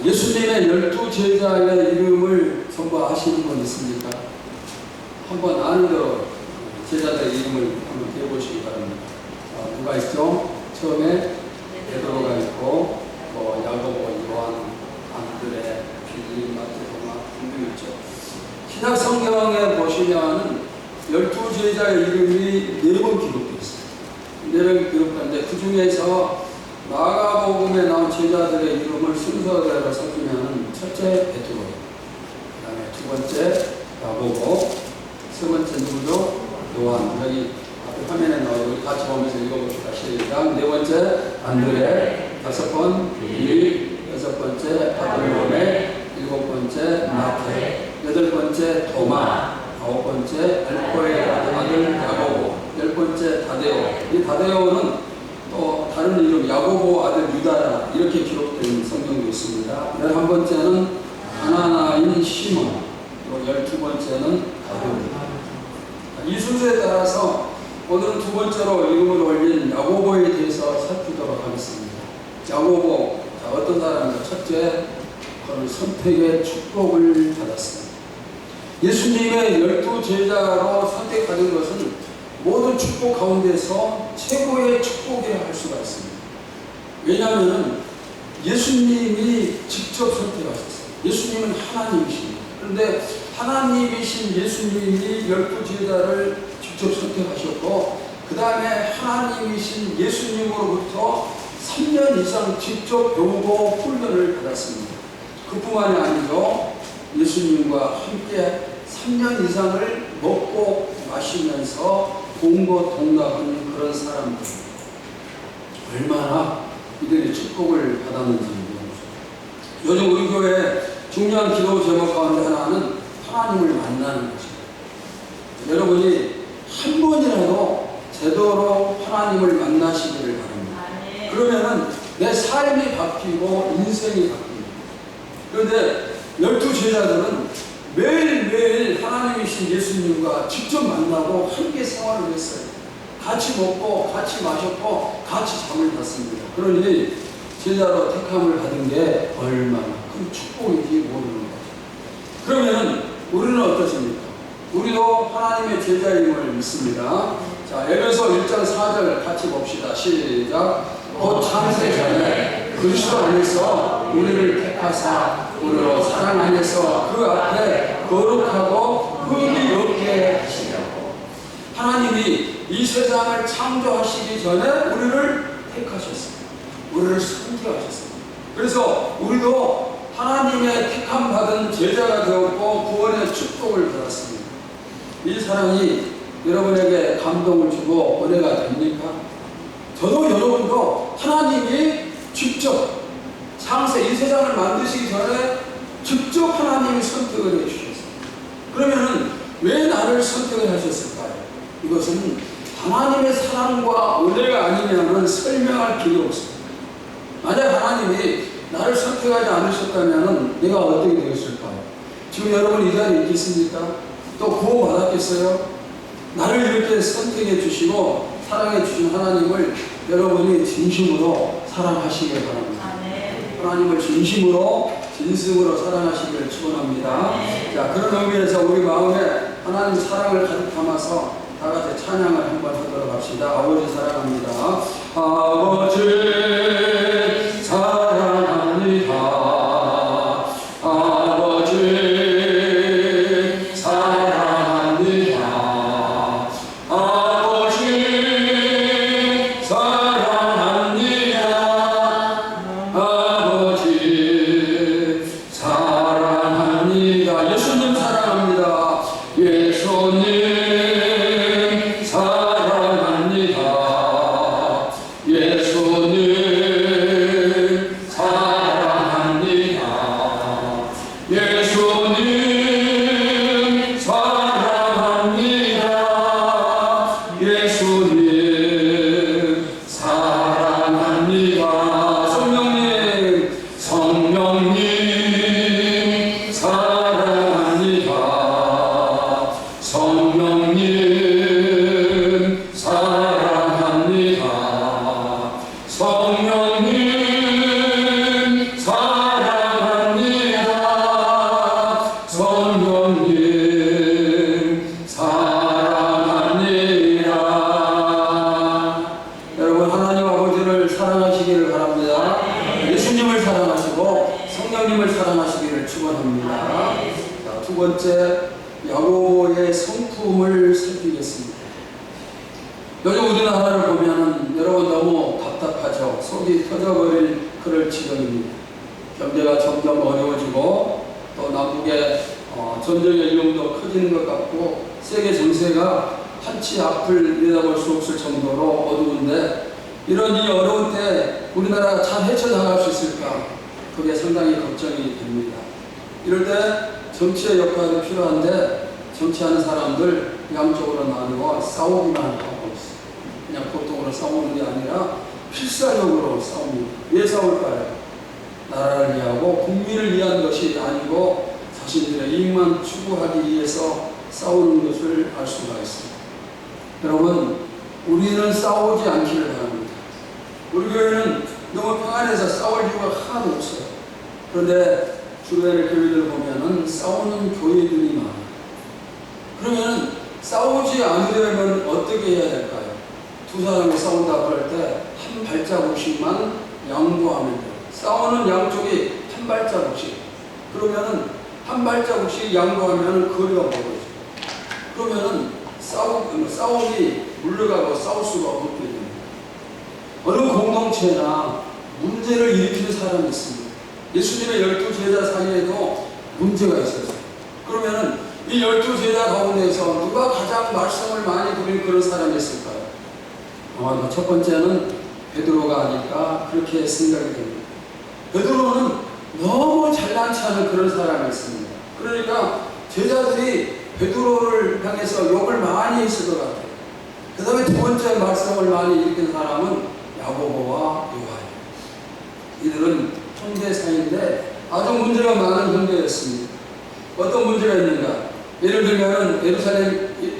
예수님의 12제자의 이름을 전부 아시는 분 있습니까? 한번 아는 거 제자들의 이름을 한번 대보시기 바랍니다. 누가 있죠? 처음에 베드로가 있고 야고보, 요한, 안드레, 빌립, 마태도마 등등 있죠. 신약 성경에 보시면 12제자의 이름이 4번 기록되어 있습니다. 4번 기록되는데 그 중에서 마가복음에 나온 제자들의 이름을 순서대로 살피면 첫째 베드로, 그 다음에 두 번째 야고보, 세 번째 누구죠? 요한. 여기 앞에 화면에 나오고 같이 보면서 읽어봅시다. 시작. 네 번째 안드레, 다섯 번 빌립, 여섯 번째 바돌로메, 일곱 번째 마태, 여덟 번째 도마, 아홉 번째 알포의 아들 야고보, 열 번째 다데오. 이 다데오는 또 다른 이름 야고보 아들 유다라 이렇게 기록된 성경도 있습니다. 11번째는 가나나인 시몬, 또 12번째는 가룟. 이 순서에 따라서 오늘은 두 번째로 이름을 올린 야고보에 대해서 살피도록 하겠습니다. 야고보, 어떤 사람인가? 첫째, 그는 선택의 축복을 받았습니다. 예수님의 12제자로 선택받은 것은 모든 축복 가운데서 최고의 축복이라 할 수가 있습니다. 왜냐하면 예수님이 직접 선택하셨어요. 예수님은 하나님이십니다. 그런데 하나님이신 예수님이 12제자를 직접 선택하셨고 그 다음에 하나님이신 예수님으로부터 3년 이상 직접 배우고 훈련을 받았습니다. 그뿐만이 아니죠. 예수님과 함께 3년 이상을 먹고 마시면서 동거동락하는 그런 사람들, 얼마나 이들이 축복을 받았는지. 요즘 우리 교회 중요한 기도 제목 가운데 하나는 하나님을 만나는 것입니다. 여러분이 한 번이라도 제대로 하나님을 만나시기를 바랍니다. 그러면은 내 삶이 바뀌고 인생이 바뀝니다. 그런데 12제자들은 매일매일 하나님이신 예수님과 직접 만나고 함께 생활을 했어요. 같이 먹고 같이 마셨고 같이 잠을 잤습니다. 그러니 제자로 택함을 받은 게 얼마나 큰 축복인지 모르는 거죠. 그러면 우리는 어떻습니까? 우리도 하나님의 제자임을 믿습니다. 자, 에베소 1장 4절 같이 봅시다. 시작. 곧 창세 전에 그리스도 안에서 우리를 택하사 우리로 사랑 안에서 그 앞에 거룩하고 흠이 없게 하시려고. 하나님이 이 세상을 창조하시기 전에 우리를 택하셨습니다. 우리를 선택하셨습니다. 그래서 우리도 하나님의 택함 받은 제자가 되었고 구원의 축복을 받았습니다. 이 사랑이 여러분에게 감동을 주고 은혜가 됩니까? 저도 여러분도 하나님이 직접 창세 이 세상을 만드시기 전에 직접 하나님이 선택을 해주셨어요. 그러면은 왜 나를 선택을 하셨을까요? 이것은 하나님의 사랑과 은혜가 아니면은 설명할 길이 없습니다. 만약 하나님이 나를 선택하지 않으셨다면은 내가 어떻게 되었을까요? 지금 여러분 이 자리에 있겠습니까? 또 구원받았겠어요? 나를 이렇게 선택해 주시고 사랑해 주신 하나님을 여러분이 진심으로 사랑하시길 바랍니다. 하나님을 진심으로 진심으로 사랑하시기를 축원합니다. 자, 그런 의미에서 우리 마음에 하나님 사랑을 가득 담아서 다 같이 찬양을 한번 하도록 합시다. 아버지 사랑합니다. 아버지 사랑합니다. 아버지 예수님 성령님을 사랑하시기를 축원합니다. 자, 두 번째, 야고보의 성품을 살피겠습니다. 요즘 우리나라를 보면은 여러분 너무 답답하죠. 속이 터져버릴 그럴 지경입니다. 경제가 점점 어려워지고 또 남북의 전쟁의 위험도 커지는 것 같고 세계 정세가 한치 앞을 내다볼 수 없을 정도로 어두운데, 이런 이 어려운 때 우리나라가 잘 헤쳐나갈 수 있을까, 그게 상당히 걱정이 됩니다. 이럴 때 정치의 역할이 필요한데 정치하는 사람들 양쪽으로 나누어 싸우기만 하고 있어요. 그냥 보통으로 싸우는 게 아니라 필사적으로 싸웁니다. 왜 싸울까요? 나라를 위하고 국민을 위한 것이 아니고 자신들의 이익만 추구하기 위해서 싸우는 것을 알 수가 있습니다. 여러분, 우리는 싸우지 않기를 바랍니다. 우리 교회는 너무 평안해서 싸울 이유가 하나도 없어요. 그런데 주변의 교회들 보면은 싸우는 교회들이 많아요. 그러면 싸우지 않으려면 어떻게 해야 될까요? 두 사람이 싸운다고 할 때 한 발자국씩만 양보하면 돼요. 싸우는 양쪽이 한 발자국씩. 그러면은 한 발자국씩 양보하면 거리가 멀어져요. 그러면은 싸움이 물러가고 싸울 수가 없게 됩니다. 어느 공동체나 문제를 일으키는 사람이 있습니다. 예수님의 12제자 사이에도 문제가 있었어요. 그러면은 이 12제자 가운데서 누가 가장 말씀을 많이 드린 그런 사람이 있을까요? 아마도 첫 번째는 베드로가 아닐까 그렇게 생각이 됩니다. 베드로는 너무 잘난 체하는 그런 사람이었습니다. 그러니까 제자들이 베드로를 향해서 욕을 많이 했을 것 같아요. 그 다음에 두 번째 말씀을 많이 일으킨 사람은 야고보와 요한이에요. 이들은 형제 사이인데 아주 문제가 많은 형제였습니다. 어떤 문제가 있는가? 예를 들면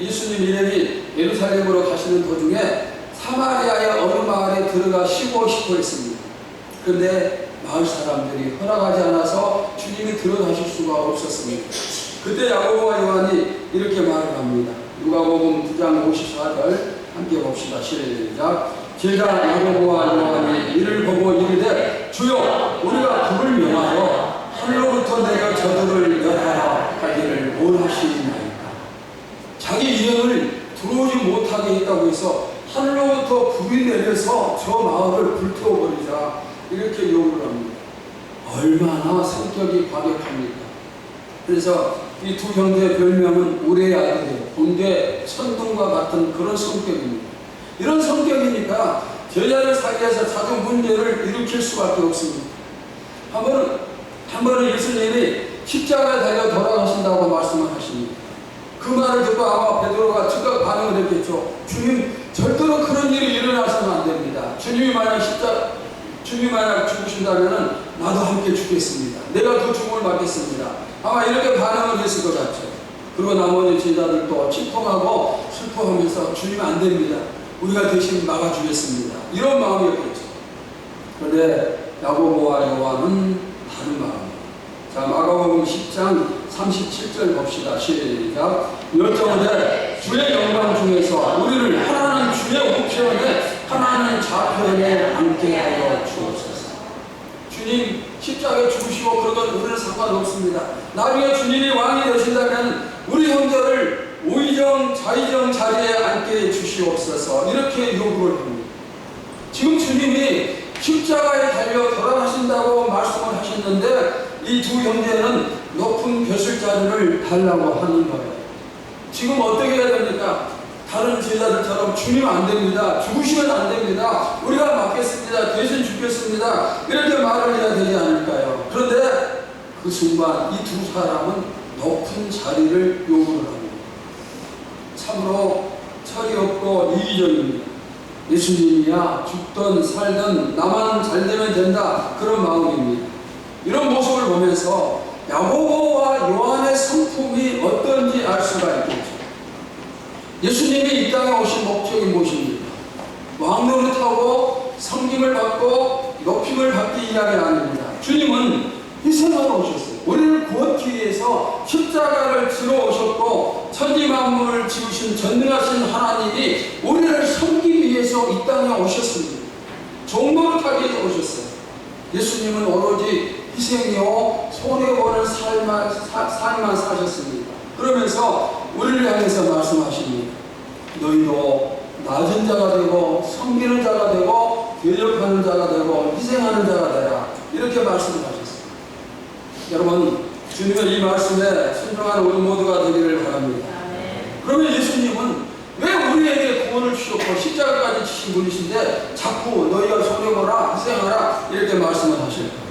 예수님 일행이 예루살렘으로 가시는 도중에 사마리아의 어느 마을에 들어가 쉬고 싶어 했습니다. 그런데 마을 사람들이 허락하지 않아서 주님이 들어가실 수가 없었습니다. 그때 야고보와 요한이 이렇게 말을 합니다. 누가복음 9장 54절 함께 봅시다. 시작. 제자 야고보와 요한이 이를 보고 이르되 주여, 우리가 그를 명하여 하늘로부터 내려 저들을 멸하라 하기를 원하시나이까. 자기 일행을 들어오지 못하게 했다고 해서 하늘로부터 불이 내려서 저 마을을 불태워버리자, 이렇게 요구를 합니다. 얼마나 성격이 과격합니까? 그래서 이 두 형제의 별명은 우레의 아들이에요. 본데 천둥과 같은 그런 성격입니다. 이런 성격이니까 제자들 사이에서 자주 문제를 일으킬 수밖에 없습니다. 한 번은 예수님이 십자가에 달려 돌아가신다고 말씀을 하십니다. 그 말을 듣고 아마 베드로가 즉각 반응을 했겠죠. 주님, 절대로 그런 일이 일어나서는 안 됩니다. 주님이 만약 죽으신다면 나도 함께 죽겠습니다. 내가 그 죽음을 맞겠습니다. 아마 이렇게 반응을 했을 것 같죠. 그리고 나머지 제자들도 침통하고 슬퍼하면서 주님 안 됩니다. 우리가 대신 막아주겠습니다. 이런 마음이었겠죠. 그런데 야고보와 요한은 다른 마음입니다. 자, 마가복음 10장 37절 봅시다. 시작. 여쭤오되 주의 영광 중에서 우리를 하나는 주의 우편에 하나는 좌편에 앉게 하여 주옵소서. 주님 십자가에 죽으시고 그런 건 우리는 상관없습니다. 나중에 주님이 왕이 되신다면 우리 형제를 우의정 좌의정 자리에 앉게 주시옵소서, 이렇게 요구를 합니다. 지금 주님이 십자가에 달려 돌아가신다고 말씀을 하셨는데 이 두 형제는 높은 벼슬 자리를 달라고 하는 거예요. 지금 어떻게 해야 됩니까? 다른 제자들처럼 주님 안 됩니다. 죽으시면 안 됩니다. 우리가 맡겠습니다. 대신 죽겠습니다. 이렇게 말을 해야 되지 않을까요? 그런데 그 순간 이 두 사람은 높은 자리를 요구를 합니다. 참으로 철이 없고 이기적입니다. 예수님이야 죽든 살든 나만 잘 되면 된다, 그런 마음입니다. 이런 모습을 보면서 야고보와 요한의 성품이 어떤지 알 수가 있겠죠. 예수님이 이 땅에 오신 목적이 무엇입니까? 왕노릇하고 섬김을 받고 높임을 받기 위함이 아닙니다. 주님은 희생하러 오셨어요. 우리를 구원하기 위해서 십자가를 지러 오셨고 천지만물을 지으신 전능하신 하나님이 우리를 섬기기 위해서 이 땅에 오셨습니다. 종노릇하기 위해서 오셨어요. 예수님은 오로지 희생이요 손해보는 삶만 사셨습니다. 그러면서 우리를 향해서 말씀하십니다. 너희도 낮은 자가 되고 섬기는 자가 되고 대접하는 자가 되고 희생하는 자가 되라, 이렇게 말씀하셨습니다. 여러분, 주님의 이 말씀에 순종하는 우리 모두가 되기를 바랍니다. 그러면 예수님은 왜 우리에게 구원을 주셨고 십자가까지 지신 분이신데 자꾸 너희가 손해보라, 희생하라 이렇게 말씀을 하실까요?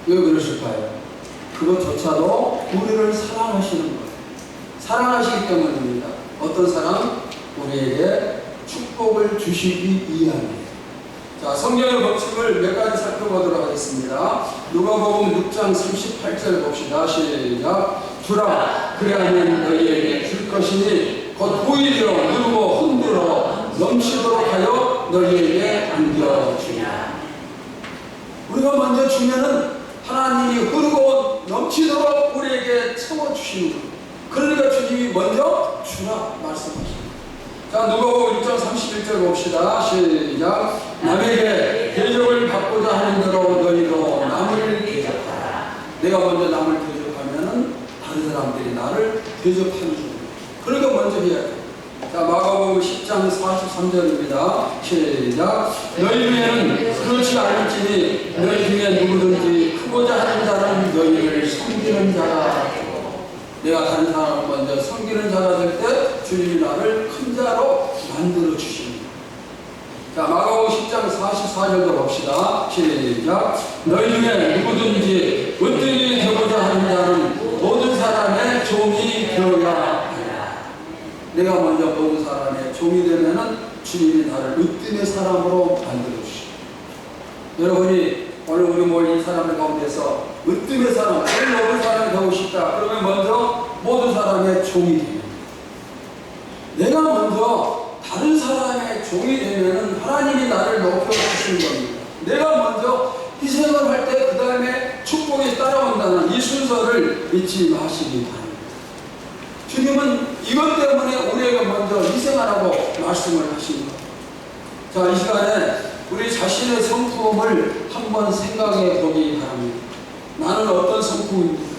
왜 그러실까요? 그것조차도 우리를 사랑하시는 거예요. 사랑하시기 때문입니다. 어떤 사랑? 우리에게 축복을 주시기 위함이에요. 자, 성경의 법칙을 몇 가지 살펴보도록 하겠습니다. 누가복음 6장 38절 봅시다. 시작. 주라, 그리하면 너희에게 줄 것이니 곧 보이려 누르고 흔들어 넘치도록 하여 너희에게 안겨주리라. 우리가 먼저 주면은 하나님이 흐르고 넘치도록 우리에게 채워주시는 거예요. 그러니까 주님이 먼저 주라 말씀하십니다. 자, 누가복음 6장 31절 봅시다. 시작. 남에게 대접을 받고자 하는 대로 너희도 남을 대접하라. 내가 먼저 남을 대접하면은 다른 사람들이 나를 대접하는 거예요. 그러니까 먼저 해야 돼요. 자, 마가복음 10장 43절입니다. 시작. 너희 중에는 그렇지 않을지니 너희 중에 누구든지 크고자 하는 자는 너희를 섬기는 자가 되고, 내가 다른 사람을 먼저 섬기는 자가 될 때 주님이 나를 큰 자로 만들어 주십니다. 자, 마가복음 10장 44절도 봅시다. 시작. 너희 중에 누구든지 으뜸이 되고자 하는 자는 모든 사람의 종이 되어야 하라. 내가 먼저 모든 사람의 종이 되면은 주님이 나를 으뜸의 사람으로 만들어 주십니다. 여러분이 오늘 우리 모인 이 사람들 가운데서 으뜸의 사람, 제일 높은 사람이 되고 싶다. 그러면 먼저 모든 사람의 종이 됩니다. 내가 먼저 다른 사람의 종이 되면은 하나님이 나를 높여주시는 겁니다. 내가 먼저 희생을 할 때 그 다음에 축복이 따라온다는 이 순서를 잊지 마시기 바랍니다. 주님은 이것 때문에 우리에게 먼저 희생하라고 말씀을 하신 겁니다. 자, 이 시간에 우리 자신의 성품을 한번 생각해 보기 바랍니다. 나는 어떤 성품입니까?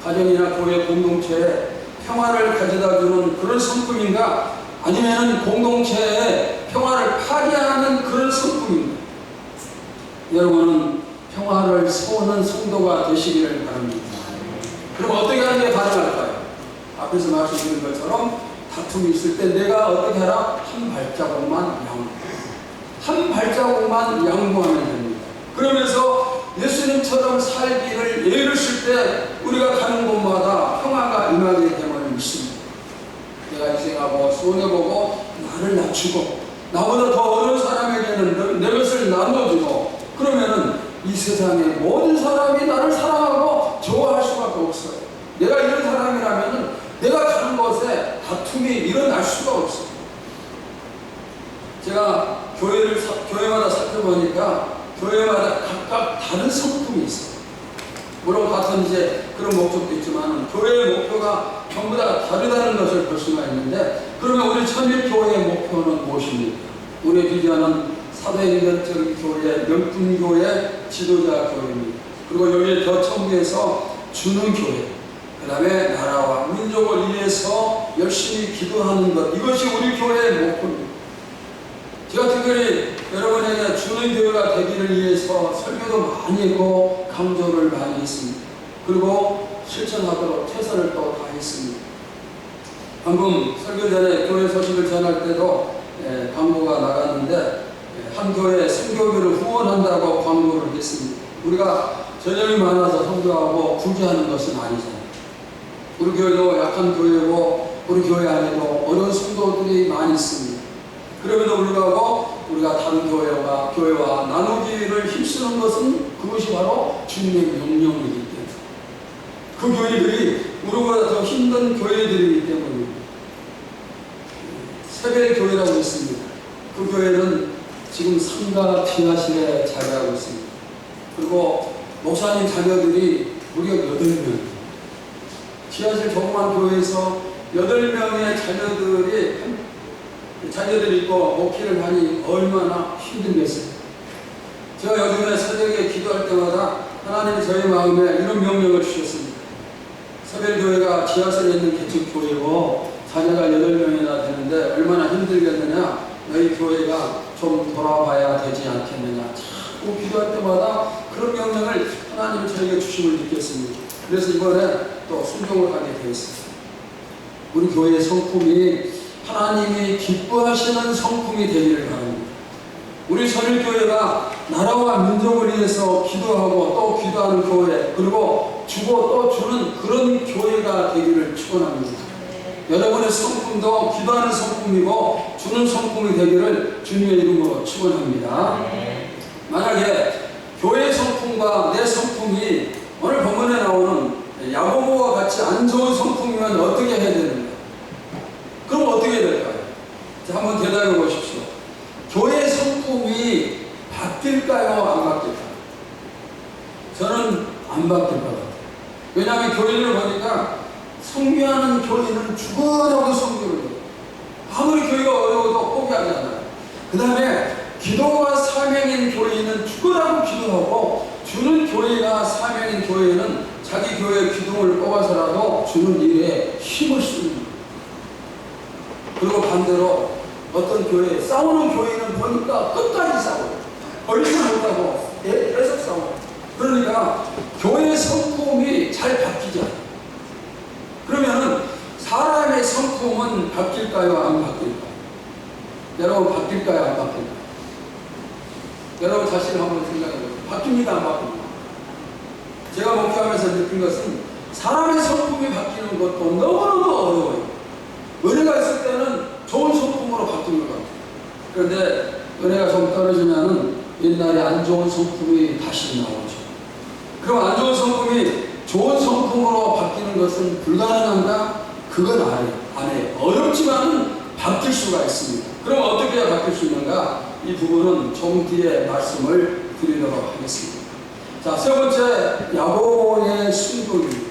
가정이나 교회 공동체에 평화를 가져다 주는 그런 성품인가? 아니면 공동체에 평화를 파괴하는 그런 성품입니다. 여러분은 평화를 세우는 성도가 되시기를 바랍니다. 그럼 어떻게 하는 게 가능할까요? 앞에서 말씀드린 것처럼 다툼이 있을 때 내가 어떻게 하라? 한 발자국만 양보하면 됩니다. 그러면서 예수님처럼 살기를 예를 쓸 때 우리가 가는 곳마다 평화가 임하게 됨을 믿습니다. 내가 희생하고 손해보고 나를 낮추고 나보다 더 어려운 사람에게는 내 것을 나눠주고, 그러면은 이 세상의 모든 사람이 나를 사랑하고 좋아할 수밖에 없어요. 내가 이런 사람이라면은 내가 가는 곳에 다툼이 일어날 수가 없어요. 제가 교회마다 살펴보니까 교회마다 각각 다른 성품이 있어요. 물론 같은 이제 그런 목적도 있지만 교회의 목표가 전부 다 다르다는 것을 볼 수가 있는데, 그러면 우리 천일교회의 목표는 무엇입니까? 우리의 비전은 사도행전적인 교회, 명품교회, 지도자 교회입니다. 그리고 여기에 더 첨부해서 주는 교회, 그 다음에 나라와 민족을 위해서 열심히 기도하는 것, 이것이 우리 교회의 목표입니다. 제가 특별히 여러분에게 주는 교회가 되기를 위해서 설교도 많이 했고 강조를 많이 했습니다. 그리고 실천하도록 최선을 또 다했습니다. 방금 설교 전에 교회 소식을 전할 때도 광고가 나갔는데 한 교회 선교비를 후원한다고 광고를 했습니다. 우리가 전염이 많아서 선교하고 구제하는 것은 아니잖아요. 우리 교회도 약한 교회고 우리 교회 안에도 어려운 성도들이 많이 있습니다. 그럼에도 불구하고 우리가 다른 교회와 나누기를 힘쓰는 것은 그것이 바로 주님의 명령이기 때문에, 그 교회들이 우리보다 더 힘든 교회들이기 때문입니다. 새별교회라고 있습니다. 그 교회는 지금 상가 지하실에 자리하고 있습니다. 그리고 목사님 자녀들이 무려 8명. 지하실 조그만 교회에서 8명의 자녀들이 있고 목회를 하니 얼마나 힘들겠어요. 제가 요즘에 새벽에 기도할 때마다 하나님이 저희 마음에 이런 명령을 주셨습니다. 서별교회가 지하철에 있는 개척교회고 자녀가 8명이나 되는데 얼마나 힘들겠느냐, 너희 교회가 좀 돌아봐야 되지 않겠느냐. 자꾸 기도할 때마다 그런 명령을 하나님이 저에게 주심을 느꼈습니다. 그래서 이번에 또 순종을 하게 되었습니다. 우리 교회의 성품이 하나님이 기뻐하시는 성품이 되기를 바랍니다. 우리 선일교회가 나라와 민족을 위해서 기도하고 또 기도하는 교회, 그리고 주고 또 주는 그런 교회가 되기를 축원합니다. 여러분의 성품도 기도하는 성품이고 주는 성품이 되기를 주님의 이름으로 축원합니다. 만약에 교회의 성품과 내 성품이 오늘 본문에 나오는 야고보와 같이 안 좋은 성품이면 어떻게 해야 되는가? 그럼 어떻게 될까요? 자, 한번 대답해 보십시오. 교회의 성품이 바뀔까요? 안 바뀔까요? 저는 안 바뀔 것 같아요. 왜냐하면 교인을 보니까 성교하는 교인은 죽어라고 성교를 해요. 아무리 교회가 어려워도 포기하지 않아요. 그 다음에 기도가 사명인 교회는 죽어라고 기도하고, 주는 교회가 사명인 교회는 자기 교회의 기둥을 뽑아서라도 주는 일에 힘을 씁니다. 그리고 반대로 어떤 교회, 싸우는 교회는 보니까 끝까지 싸워요. 얼지 못하고 계속 싸워요. 그러니까 교회의 성품이 잘 바뀌지 않아요. 그러면은 사람의 성품은 바뀔까요? 안 바뀔까요? 여러분, 바뀔까요? 안 바뀔까요? 여러분 자신을 한번 생각해보세요. 바뀝니다? 안 바뀝니다? 제가 목회하면서 느낀 것은 사람의 성품이 바뀌는 것도 너무너무 어려워요. 은혜가 있을 때는 좋은 성품으로 바뀌는 것 같아요. 그런데 은혜가 좀 떨어지면은 옛날에 안 좋은 성품이 다시 나오죠. 그럼 안 좋은 성품이 좋은 성품으로 바뀌는 것은 불가능한가? 그건 안 해요. 어렵지만은 바뀔 수가 있습니다. 그럼 어떻게 해야 바뀔 수 있는가? 이 부분은 좀 뒤에 말씀을 드리도록 하겠습니다. 자, 세 번째, 야고보의 순종입니다.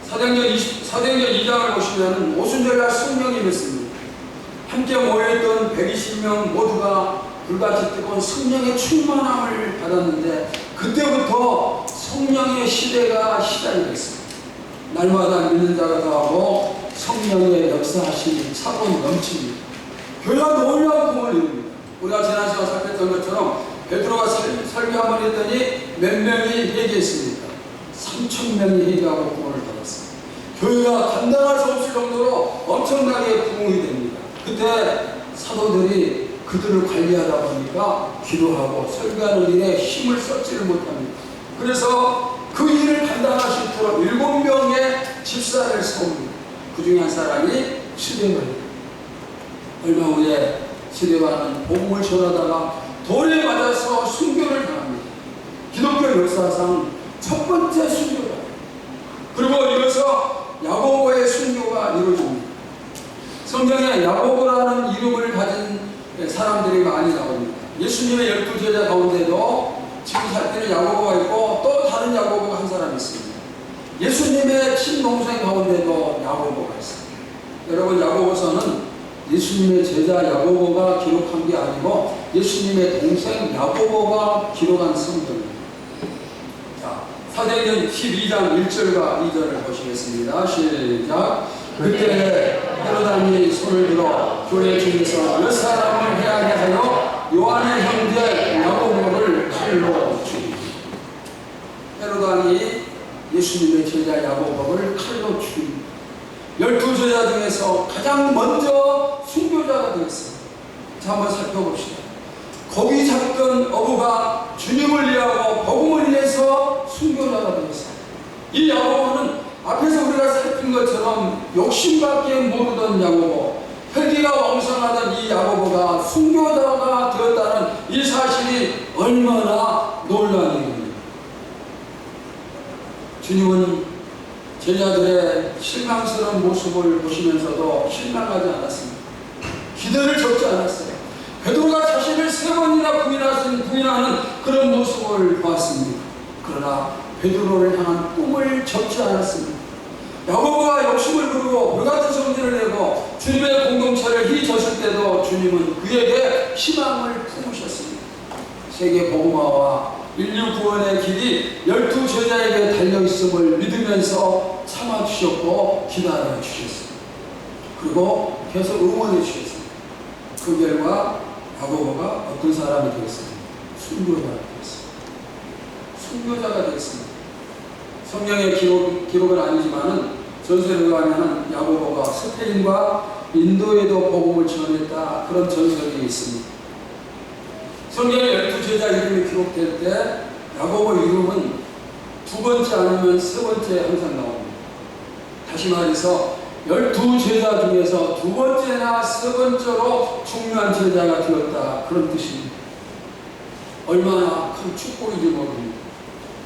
사도행전 2장을 보시면 오순절날 성령이 임했습니다. 함께 모여있던 120명 모두가 불같이 뜨거운 성령의 충만함을 받았는데, 그때부터 성령의 시대가 시작이 됐습니다. 날마다 믿는 자가 더하고 성령의 역사하심이 차고 넘칩니다. 교회가 놀라운 꿈을 이룹니다. 우리가 지난 시간 살폈던 것처럼 베드로가 설교 한번 했더니 몇 명이 회개했습니까? 3,000명이 회개하고 구원을 받았습니다. 교회가 감당할 수 없을 정도로 엄청나게 부흥이 됩니다. 그때 사도들이 그들을 관리하다 보니까 기도하고 설교하는 일에 힘을 썼지를 못합니다. 그래서 그 일을 감당하시도록 7명의 집사를 세웁니다. 그 중에 한 사람이 스데반입니다. 얼마 후에 스데반은 복음을 전하다가 돌에 맞아서 순교를 당합니다. 기독교 역사상 첫 번째 순교다. 그리고 이어서 야고보의 순교가 이루어집니다. 성경에 야고보라는 이름을 가진 사람들이 많이 나옵니다. 예수님의 12제자 가운데도 지금 살피는 야고보가 있고 또 다른 야고보가 한 사람이 있습니다. 예수님의 친동생 가운데도 야고보가 있습니다. 여러분, 야고보서는 예수님의 제자 야고보가 기록한 게 아니고 예수님의 동생 야고보가 기록한 성경입니다. 자, 사도행전 12장 1절과 2절을 보시겠습니다. 시작. 그때 헤로단이 손을 들어 교회 중에서 몇 사람을 해하게 하여 요한의 형제 야고보를 칼로 죽입니다. 헤로단이 예수님의 제자 야고보를 칼로 죽입니다. 12제자 중에서 가장 먼저 순교자가 되었습니다. 자, 한번 살펴봅시다. 고기 잡던 어부가 주님을 위하고 복음을 위해서 순교자가 되었습니다. 이 야고보는 앞에서 우리가 살핀 것처럼 욕심밖에 모르던 야고보, 혈기가 왕성하던 이 야고보가 순교자가 되었다는 이 사실이 얼마나 놀라운 일입니다. 주님은 제자들의 실망스러운 모습을 보시면서도 실망하지 않았습니다. 기대를 접지 않았어요. 베드로가 자신을 3번이나 부인하는 그런 모습을 보았습니다. 그러나 베드로를 향한 꿈을 접지 않았습니다. 야고보가 욕심을 부르고 불같은 성질을 내고 주님의 공동체를 휘젓을 때도 주님은 그에게 희망을 품으셨습니다. 세계 복음화와 인류 구원의 길이 12제자에게 달려있음을 믿으면서 참아주셨고 기다려주셨습니다. 그리고 계속 응원해 주셨습니다. 그 결과 야고보가 어떤 사람이 되었습니까? 순교자가 되었습니다. 순교자가 되었습니다. 성경의 기록은 아니지만은 전설에 의하면 야고보가 스페인과 인도에도 복음을 전했다, 그런 전설이 있습니다. 성경의 12제자 이름이 기록될 때 야고보 이름은 두 번째 아니면 세 번째 항상 나옵니다. 다시 말해서 12제자 중에서 두 번째나 세 번째로 중요한 제자가 되었다, 그런 뜻입니다. 얼마나 큰 축복인지 모릅니다.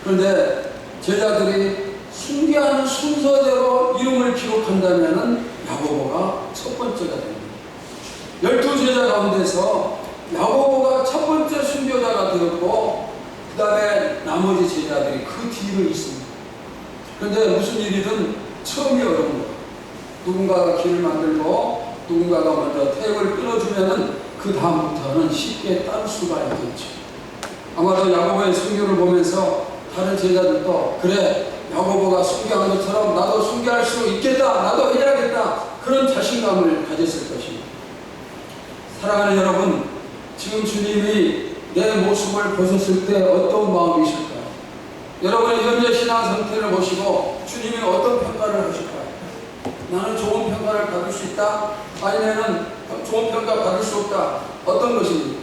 그런데 제자들이 순교하는 순서대로 이름을 기록한다면 야고보가 첫 번째가 됩니다. 12제자 가운데서 야고보가 첫 번째 순교자가 되었고 그 다음에 나머지 제자들이 그 뒤를 있습니다. 그런데 무슨 일이든 처음이 어려운 거예요. 누군가가 길을 만들고 누군가가 먼저 태엽을 끊어주면 그 다음부터는 쉽게 따를 수가 있겠죠. 아마도 야고보의 순교를 보면서 다른 제자들도 그래, 야고보가 순교한 것처럼 나도 순교할 수 있겠다, 나도 해야겠다, 그런 자신감을 가졌을 것입니다. 사랑하는 여러분, 지금 주님이 내 모습을 보셨을 때 어떤 마음이실까요? 여러분의 현재 신앙 상태를 보시고 주님이 어떤 평가를 하실까요? 나는 좋은 평가를 받을 수 있다? 아니면 좋은 평가 받을 수 없다? 어떤 것입니까?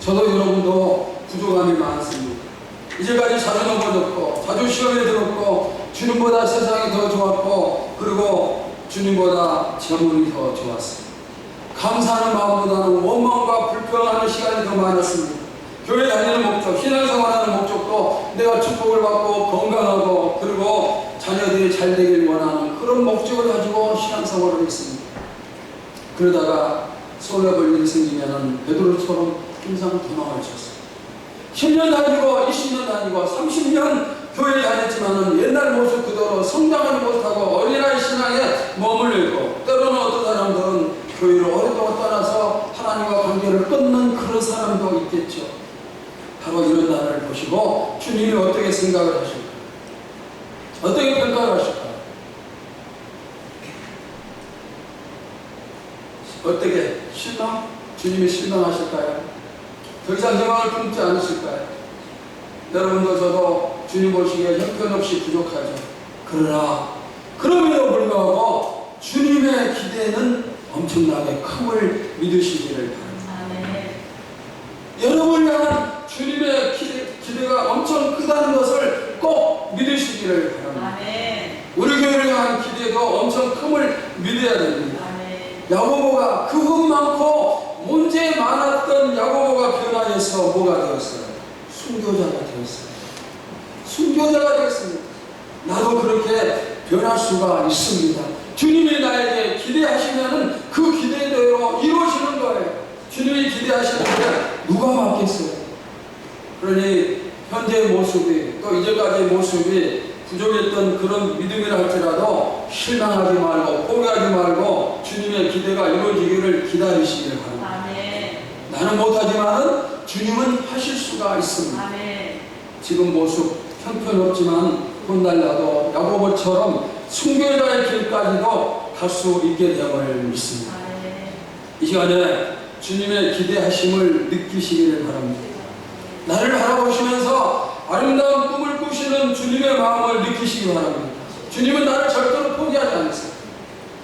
저도 여러분도 부족함이 많습니다. 이제까지 자주 넘어졌고 자주 시험에 들었고 주님보다 세상이 더 좋았고 그리고 주님보다 재물이 더 좋았습니다. 감사하는 마음보다는 원망과 불평하는 시간이 더 많았습니다. 교회 다니는 목적, 신앙생활하는 목적도 내가 축복을 받고 건강하고 그리고 자녀들이 잘 되길 원하는 그런 목적을 가지고 신앙생활을 했습니다. 그러다가 손해 볼 일이 생기면 베드로처럼 항상 도망을 쳤어요. 10년 다니고 20년 다니고 30년 교회에 다녔지만은 옛날 모습 그대로 성장을 못하고 어린아이 신앙에 머물러 있고 때로는 어떤 사람들은 교회를 오랫동안 떠나서 하나님과 관계를 끊는 그런 사람도 있겠죠. 바로 이런 나를 보시고 주님이 어떻게 생각을 하실까요? 어떻게 평가를 하실까요? 어떻게? 실망? 주님이 실망하실까요? 더 이상 희망을 품지 않으실까요? 여러분도 저도 주님 보시기에 형편없이 부족하죠. 그러나 그럼에도 불구하고 주님의 기대는 엄청나게 큼을 믿으시기를 바랍니다. 여러분을 향한 주님의 기대가 엄청 크다는 것을 꼭 믿으시기를 바랍니다. 우리 교회를 향한 기대도 엄청 큼을 믿어야 됩니다. 야고보가 그 흠 많고 문제 많았던 야고보가 변화해서 뭐가 되었어요? 순교자가 되었어요. 순교자가 되었습니다. 나도 그렇게 변할 수가 있습니다. 주님이 나에게 기대하시면은 그 기대대로 이루어지는 거예요. 주님이 기대하시는데 누가 막겠어요? 그러니 현재의 모습이 또 이제까지의 모습이 부족했던 그런 믿음이라 할지라도 실망하지 말고 포기하지 말고 주님의 기대가 이루어지기를 기다리시기를 바랍니다. 나는 못하지만은 주님은 하실 수가 있습니다. 지금 모습 형편없지만 훗날라도 야고보처럼 순교자의 길까지도 갈 수 있게 되음을 믿습니다. 이 시간에 주님의 기대하심을 느끼시기를 바랍니다. 나를 바라보시면서 아름다운 꿈을 꾸시는 주님의 마음을 느끼시기 바랍니다. 주님은 나를 절대로 포기하지 않으세요.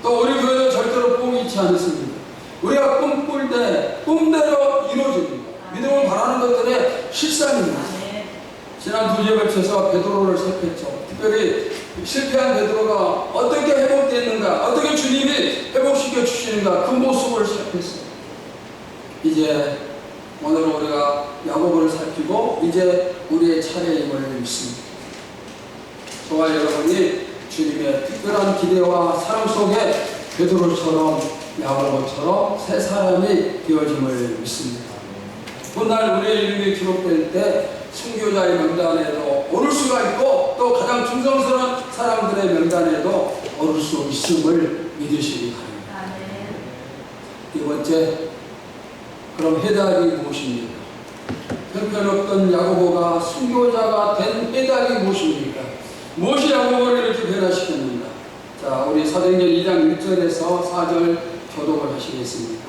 또 우리 교회도 절대로 포기치 않습니다. 우리가 꿈꿀 때 꿈대로 이루어집니다. 믿음을 바라는 것들의 실상입니다. 지난 두 주에 걸쳐서 베드로를 살폈죠. 특별히 실패한 베드로가 어떻게 회복됐는가, 어떻게 주님이 회복시켜 주시는가, 그 모습을 살폈어요. 이제 오늘 우리가 야고보를 살피고 이제 우리의 차례임을 믿습니다. 저와 여러분이 주님의 특별한 기대와 사랑 속에 베드로처럼 야고보처럼 새 사람이 되어짐을 믿습니다. 훗날 우리의 이름이 기록될 때 순교자의 명단에도 오를 수가 있고 또 가장 충성스러운 사람들의 명단에도 오를 수 있음을 믿으시기 바랍니다. 네 번째, 그럼 해답이 무엇입니까? 형편없던 야고보가 순교자가 된 해답이 무엇입니까? 무엇이 야고보를 이렇게 변화시켰는가? 자, 우리 사도행전 2장 1절에서 4절 교독을 하시겠습니다.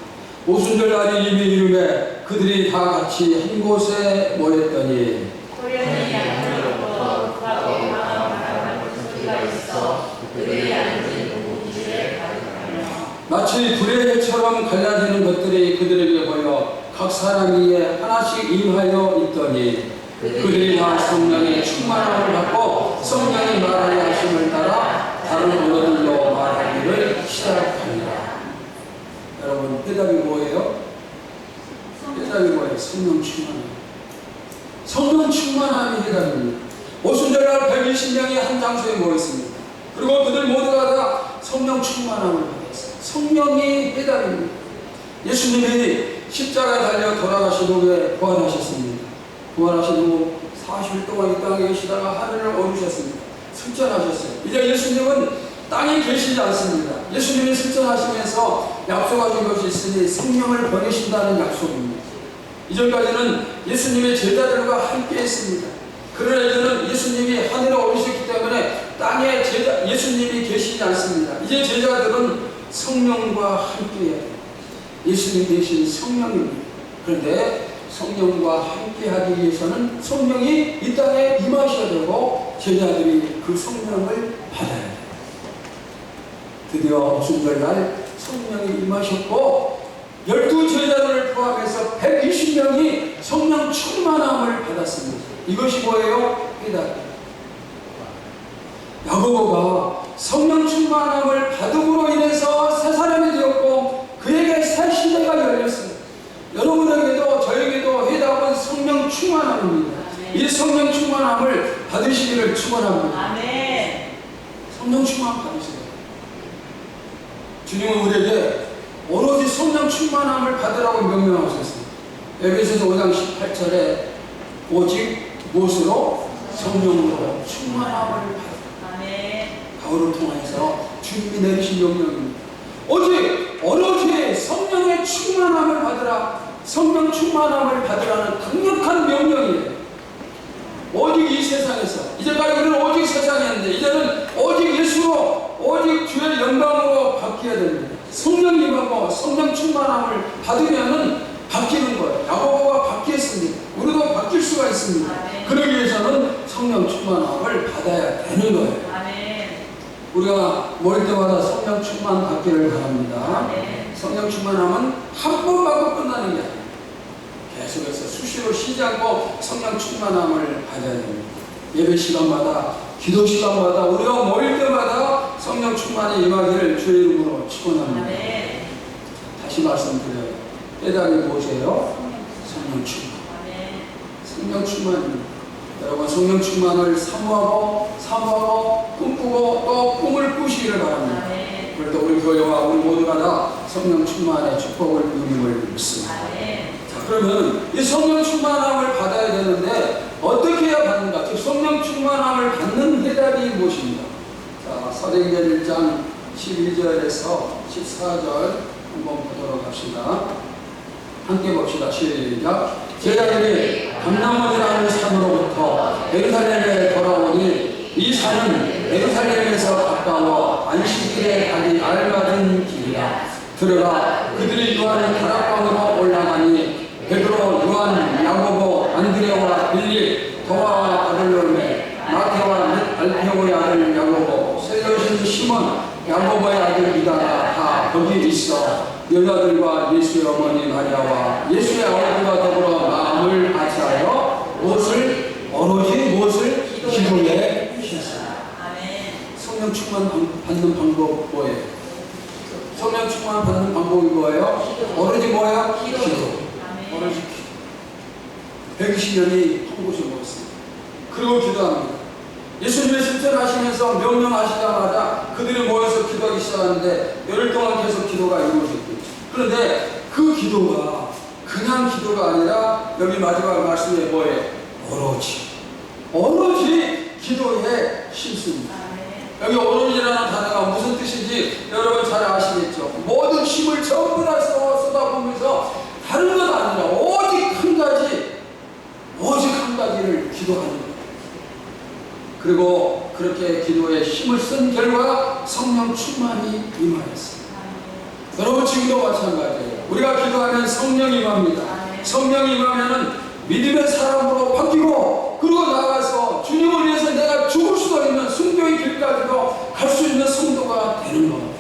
오순절 날이 이미 이름에 그들이 다 같이 한 곳에 모였더니 호련히 양으로부터 하고 강한 바람과 소리가 있어 그들이 앉은 공기에 가득하며 마치 불의 해처럼 갈라지는 것들이 그들에게 보여 각 사람 위에 하나씩 임하여 있더니 그들이 다 성령의 충만함을 받고 성령이 말하려 하심을 따라 다른 언어들로 말하기를 시작합니다. 여러분, 해답이 뭐예요? 해답이 뭐예요? 성령 충만함. 성령 충만함이 해답입니다. 오순절날 120명이 한 장소에 모였습니다. 그리고 그들 모두가 다 성령 충만함을 받았어요. 성령이 해답입니다. 예수님이 십자가에 달려 돌아가신 후에 부활하셨습니다. 부활하신 후 40일 동안 이 땅에 계시다가 하늘을 오르셨습니다. 승천하셨어요. 이제 예수님은 땅에 계시지 않습니다. 예수님이 승천하시면서 약속하신 것이 있으니 성령을 보내신다는 약속입니다. 이전까지는 예수님의 제자들과 함께 했습니다. 그러나 이제는 예수님이 하늘에 오르셨기 때문에 땅에 예수님이 계시지 않습니다. 이제 제자들은 성령과 함께해야 돼요. 예수님 대신 성령입니다. 그런데 성령과 함께하기 위해서는 성령이 이 땅에 임하셔야 되고 제자들이 그 성령을 받아야 돼요. 드디어 오순절날 성령이 임하셨고 12제자들을 포함해서 120명이 성령 충만함을 받았습니다. 이것이 뭐예요? 해답. 야고보가 성령 충만함을 받음으로 인해서 새 사람이 되었고 그에게 새 시대가 열렸습니다. 여러분에게도 저에게도 해답은 성령 충만함입니다. 이 성령 충만함을 받으시기를 축원합니다. 아멘. 성령 충만 받으세요. 주님은 우리에게 오로지 성령 충만함을 받으라고 명령하셨습니다. 에베소서 5장 18절에 오직 무엇으로? 성령으로 충만함을 받으라. 아멘. 바울을 통해서 주님이 내리신 명령입니다. 오로지 성령의 충만함을 받으라. 성령 충만함을 받으라는 강력한 명령이에요. 오직 이 세상에서 이제까지 우리는 오직 세상이었는데 이제는 오직 예수로 오직 주의 영광으로 바뀌어야 됩니다. 성령 임하고 성령 충만함을 받으면은 바뀌는 거예요. 야고보가 바뀌었습니다. 우리도 바뀔 수가 있습니다. 아멘. 그러기 위해서는 성령 충만함을 받아야 되는 거예요. 아멘. 우리가 모일 때마다 성령 충만 받기를 바랍니다. 아멘. 성령 충만함은 한 번 받고 끝나는 게 아니에요. 계속해서 수시로 쉬지 않고 성령 충만함을 받아야 됩니다. 예배 시간마다 기도 시간마다 우리가 모일 때마다 성령 충만에 임하기를 주의 이름으로 축원합니다. 아멘. 다시 말씀드려요. 해답이 무엇이에요? 성령 충만. 아멘. 성령 충만입니다. 여러분 성령 충만을 사모하고 꿈꾸고 또 꿈을 꾸시기를 바랍니다. 아멘. 그래도 우리 교회와 우리 모두가 다 성령 충만의 축복을 누림을 믿습니다. 아멘. 자, 그러면 이 성령 충만함을 받아야 되는데 어떻게 해야 받는가? 즉 성령 충만함을 받는 해답이 무엇입니까? 자, 사도행전 1장 12절에서 14절 한번 보도록 합시다. 함께 봅시다. 시작. 제자들이 감람원이라는 산으로부터 예루살렘에 돌아오니 이 산은 예루살렘에서 가까워 안식일에 가기 알맞은 길이라. 들어가 그들이 요한의 다락방으로 올라가니 베드로, 요한, 야고보, 안드레와 빌립, 도마와 바들로메, 마태와 알페오의 아들 야고보, 셀로신 시몬, 야고보의 아들 유다가 다 거기 있어 여자들과 예수의 어머니 마리아와 예수의 아버지와 더불어 마음을 같이하여 오로지 무엇을 기도에 주셨습니다. 성령 충만 받는 방법 뭐예요? 성령 충만 받는 방법이 뭐예요? 오로지 뭐예요? 기도. 오로지 기도. 120년이 한 곳에 모였습니다. 그리고 기도합니다. 예수님의 승천하시면서 명령하시자마자 그들이 모여서 기도하기 시작하는데 열흘 동안 계속 기도가 이루어졌겠죠. 그런데 그 기도가 그냥 기도가 아니라 여기 마지막 말씀에 뭐예요? 오로지 기도에 힘씁니다. 여기 오로지라는 단어가 무슨 뜻인지 여러분 잘 아시겠죠? 모든 힘을 전부 다 쏟아부으면서 다른 것 아니라 오직 한 가지 그리고 그렇게 기도에 힘을 쓴 결과 성령 충만이 임하였습니다. 여러분 지금도 마찬가지예요. 우리가 기도하면 성령이 임합니다. 성령이 임하면은 믿음의 사람으로 바뀌고, 그리고 나가서 주님을 위해서 내가 죽을 수도 있는 순교의 길까지도 갈 수 있는 성도가 되는 겁니다.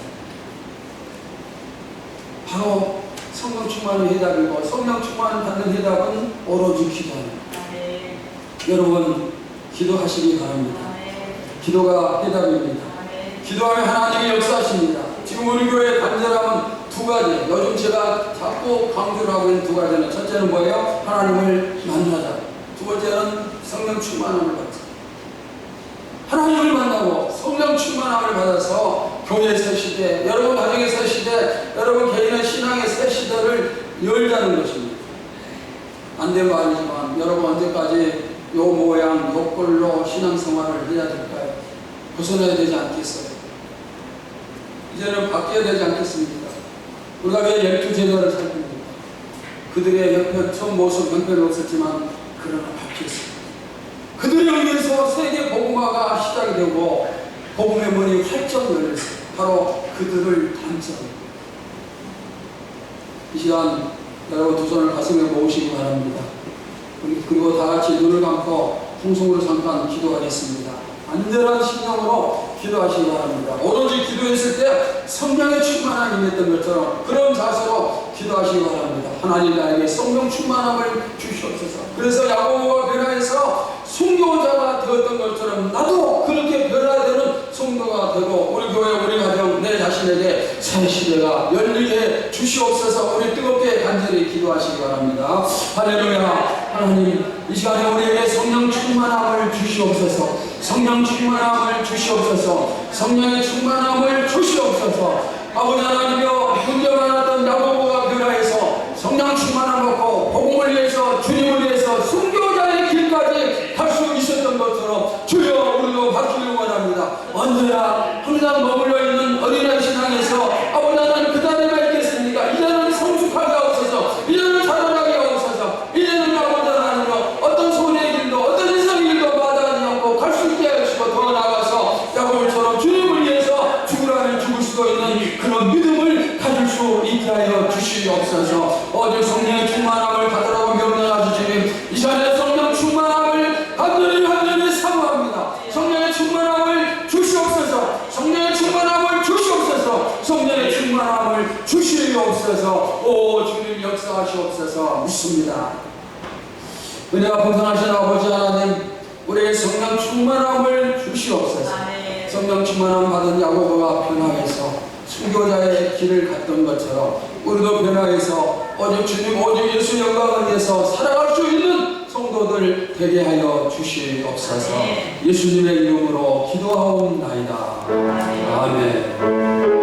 바로 성령 충만의 해답이고, 성령 충만을 받는 해답은 오로지 기도입니다. 여러분 기도하시기 바랍니다. 기도가 해답입니다. 기도하면 하나님이 역사하십니다. 지금 우리 교회의 간절함은 두 가지, 요즘 제가 자꾸 강조를 하고 있는 두 가지는, 첫째는 뭐예요? 하나님을 만나자. 두 번째는 성령 충만함을 받자. 하나님을 만나고 성령 충만함을 받아서 교회의 새 시대, 여러분 가정의 새 시대, 여러분 개인의 신앙의 새 시대를 열자는 것입니다. 안 된 말이지만 여러분 언제까지 요 모양, 요 꼴로 신앙생활을 해야 될까요? 벗어나야 되지 않겠어요? 이제는 바뀌어야 되지 않겠습니까? 우리가 왜 12제자를 살핍니까? 그들의 처음 모습 형편은 없었지만 그러나 바뀌었습니다. 그들에 의해서 세계 복음화가 시작이 되고 복음의 문이 활짝 열렸어요. 바로 그들을 단장합니다. 이 시간 여러분 두 손을 가슴에 모으시기 바랍니다. 그리고 다 같이 눈을 감고 통성으로 잠깐 기도하겠습니다. 안전한 심령으로 기도하시기 바랍니다. 오로지 기도했을 때 성령의 충만함이 임했던 것처럼 그런 자세로 기도하시기 바랍니다. 하나님 나에게 성령 충만함을 주시옵소서. 그래서 야고보가 변화해서 순교자가 되었던 것처럼 나도 그렇게 변화되는 성도가 되고, 우리 교회, 우리 가정, 내 자신에게 새 시대가 열리게 주시옵소서. 우리 뜨겁게 간절히 기도하시기 바랍니다. 할렐루야. 하나님, 이 시간에 우리에게 성령 충만함을 주시옵소서. 성령 충만함을 주시옵소서. 성령의 충만함을 주시옵소서. 아버지 하나님이여, 문제 많았던 야고보가 변화해서 성령 충만함 받고 복음을 위해서, 주님을 위해서 순교자의 길까지 갈 수 있었던 것처럼 주여 우리도 바뀌기를 원합니다. 언제나 항상 머물러 있는 어린아이 신앙에서 아버지 하나님 그 자리가 있겠습니까? 이제는 성숙하게 하옵소서. 이제는 자라나게 하옵소서. 이제는 아버지 하나님 어떤 손의 길도 어떤 인생의 길도 마다하지 않고 갈 수 있게 하시고, 더 나아가서 야고보처럼 주님을 위해서 죽으라면 죽을 수도 있는 그런 믿음을 가질 수 있게 하여 주시옵소서. 오직 성령의 충만함을 받으라고 명령하시 주님, 이 시간에 성령 충만함을 간절히 사모합니다. 성령의 충만함을 주시옵소서. 성령의 충만함을 주시옵소서. 성령의 충만함을 주시옵소서. 오 주님 역사하시옵소서. 믿습니다. 은혜가 풍성하신 아버지 하나님, 우리의 성령 충만함을 주시옵소서. 성령 충만함 받은 야고보가 변화해서 순교자의 길을 갔던 것처럼 우리도 변화해서 오직 주님, 오직 예수 영광을 위해서 살아갈 수 있는 성도들 되게 하여 주시옵소서. 예수님의 이름으로 기도하옵나이다. 아멘.